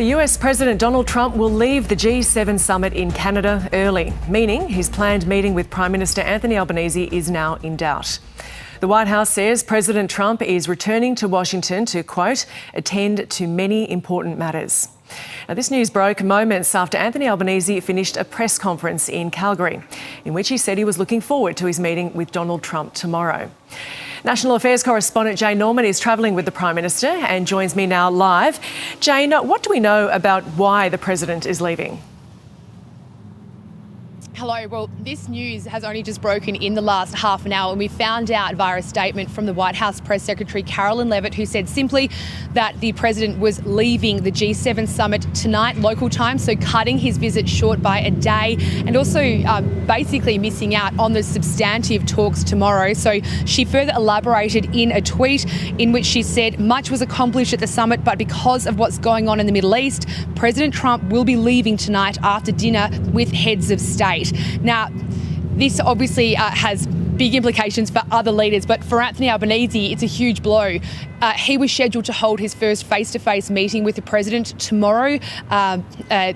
The US President Donald Trump will leave the G7 summit in Canada early, meaning his planned meeting with Prime Minister Anthony Albanese is now in doubt. The White House says President Trump is returning to Washington to, quote, attend to many important matters. Now, this news broke moments after Anthony Albanese finished a press conference in Calgary, in which he said he was looking forward to his meeting with Donald Trump tomorrow. National Affairs correspondent Jae-myung is travelling with the Prime Minister and joins me now live. Jane, what do we know about why the President is leaving? Hello. Well, this news has only just broken in the last half an hour, and we found out via a statement from the White House Press Secretary Karoline Leavitt, who said simply that the President was leaving the G7 summit tonight, local time, so cutting his visit short by a day, and also basically missing out on the substantive talks tomorrow. So she further elaborated in a tweet in which she said much was accomplished at the summit, but because of what's going on in the Middle East, President Trump will be leaving tonight after dinner with heads of state. Now, this obviously has big implications for other leaders, but for Anthony Albanese, it's a huge blow. He was scheduled to hold his first face-to-face meeting with the President tomorrow,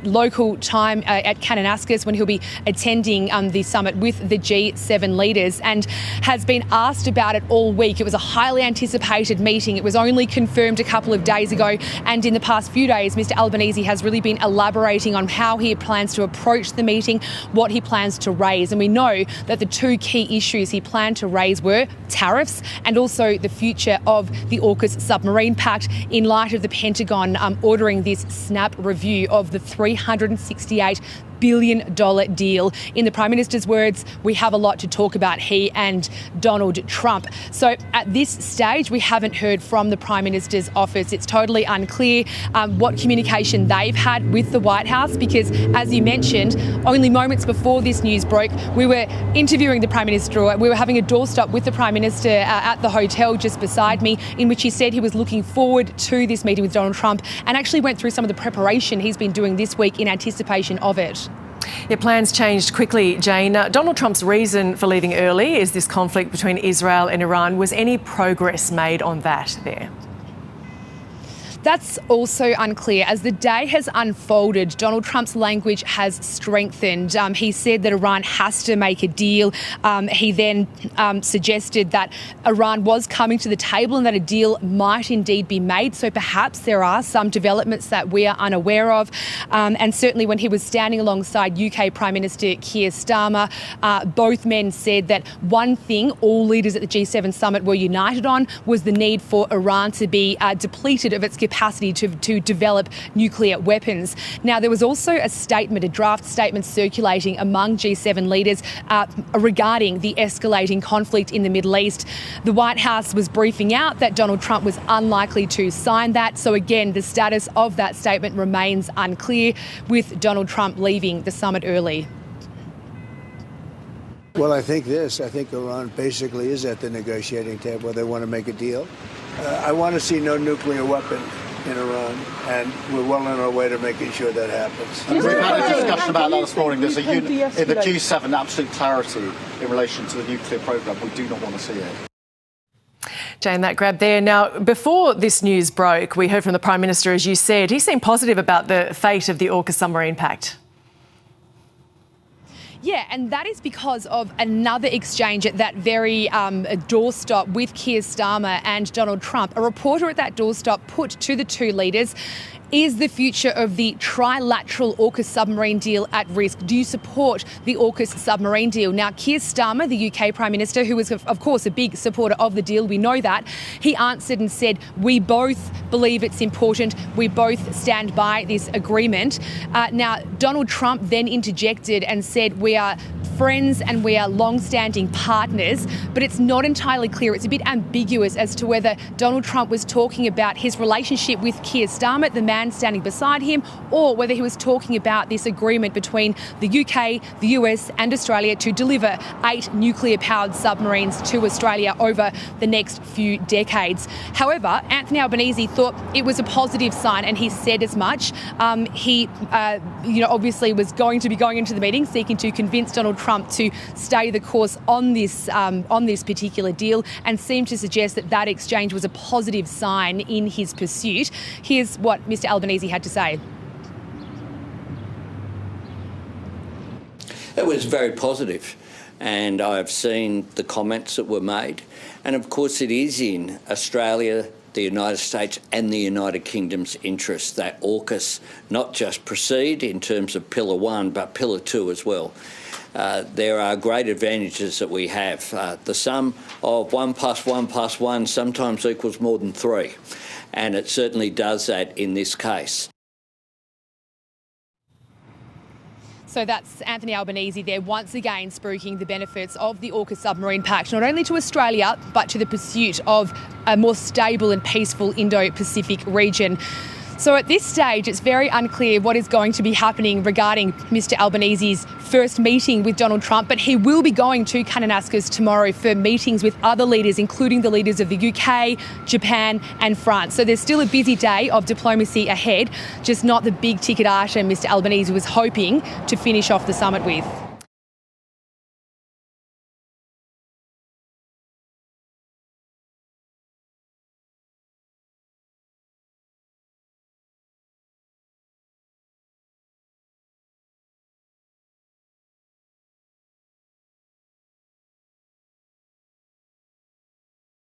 local time at Kananaskis, when he'll be attending the summit with the G7 leaders, and has been asked about it all week. It was a highly anticipated meeting. It was only confirmed a couple of days ago, and in the past few days, Mr Albanese has really been elaborating on how he plans to approach the meeting, what he plans to raise. And we know that the two key issues he planned to raise were tariffs and also the future of the AUKUS submarine pact, in light of the Pentagon ordering this snap review of the $368 billion deal. In the Prime Minister's words, we have a lot to talk about, he and Donald Trump. So at this stage, we haven't heard from the Prime Minister's office. It's totally unclear what communication they've had with the White House, because, as you mentioned, only moments before this news broke, we were interviewing the Prime Minister. We were having a doorstop with the Prime Minister at the hotel just beside me, in which he said he was looking forward to this meeting with Donald Trump, and actually went through some of the preparation he's been doing this week in anticipation of it. Your plans changed quickly, Jane. Donald Trump's reason for leaving early is this conflict between Israel and Iran. Was any progress made on that there? That's also unclear. As the day has unfolded, Donald Trump's language has strengthened. He said that Iran has to make a deal. He then suggested that Iran was coming to the table and that a deal might indeed be made. So perhaps there are some developments that we are unaware of. And certainly when he was standing alongside UK Prime Minister Keir Starmer, both men said that one thing all leaders at the G7 summit were united on was the need for Iran to be depleted of its capacity to develop nuclear weapons. Now, there was also a draft statement circulating among G7 leaders regarding the escalating conflict in the Middle East. The White House was briefing out that Donald Trump was unlikely to sign that. So again, the status of that statement remains unclear, with Donald Trump leaving the summit early. Well, I think Iran basically is at the negotiating table. They want to make a deal. I want to see no nuclear weapon in Iran, and we're well on our way to making sure that happens. We've had a discussion about that this morning. There's in the G7 absolute clarity in relation to the nuclear programme. We do not want to see it. Jane, that grab there. Now, before this news broke, we heard from the Prime Minister, as you said. He seemed positive about the fate of the Orcus submarine pact. Yeah, and that is because of another exchange at that very doorstop with Keir Starmer and Donald Trump. A reporter at that doorstop put to the two leaders, is the future of the trilateral AUKUS submarine deal at risk? Do you support the AUKUS submarine deal? Now, Keir Starmer, the UK Prime Minister, who is, of course, a big supporter of the deal, we know that, he answered and said, we both believe it's important. We both stand by this agreement. Now, Donald Trump then interjected and said, we are friends and we are long-standing partners, but it's not entirely clear. It's a bit ambiguous as to whether Donald Trump was talking about his relationship with Keir Starmer, the man standing beside him, or whether he was talking about this agreement between the UK, the US and Australia to deliver 8 nuclear-powered submarines to Australia over the next few decades. However, Anthony Albanese thought it was a positive sign, and he said as much. He obviously was going to be going into the meeting seeking to convince Donald Trump to stay the course on this particular deal, and seemed to suggest that that exchange was a positive sign in his pursuit. Here's what Mr Albanese had to say. It was very positive, and I've seen the comments that were made. And of course it is in Australia, the United States and the United Kingdom's interest that AUKUS not just proceed in terms of Pillar 1 but Pillar 2 as well. There are great advantages that we have. The sum of 1 + 1 + 1 sometimes equals more than 3, and it certainly does that in this case. So that's Anthony Albanese there, once again spruiking the benefits of the AUKUS submarine pact, not only to Australia, but to the pursuit of a more stable and peaceful Indo-Pacific region. So at this stage, it's very unclear what is going to be happening regarding Mr Albanese's first meeting with Donald Trump, but he will be going to Kananaskis tomorrow for meetings with other leaders, including the leaders of the UK, Japan and France. So there's still a busy day of diplomacy ahead, just not the big ticket item Mr Albanese was hoping to finish off the summit with.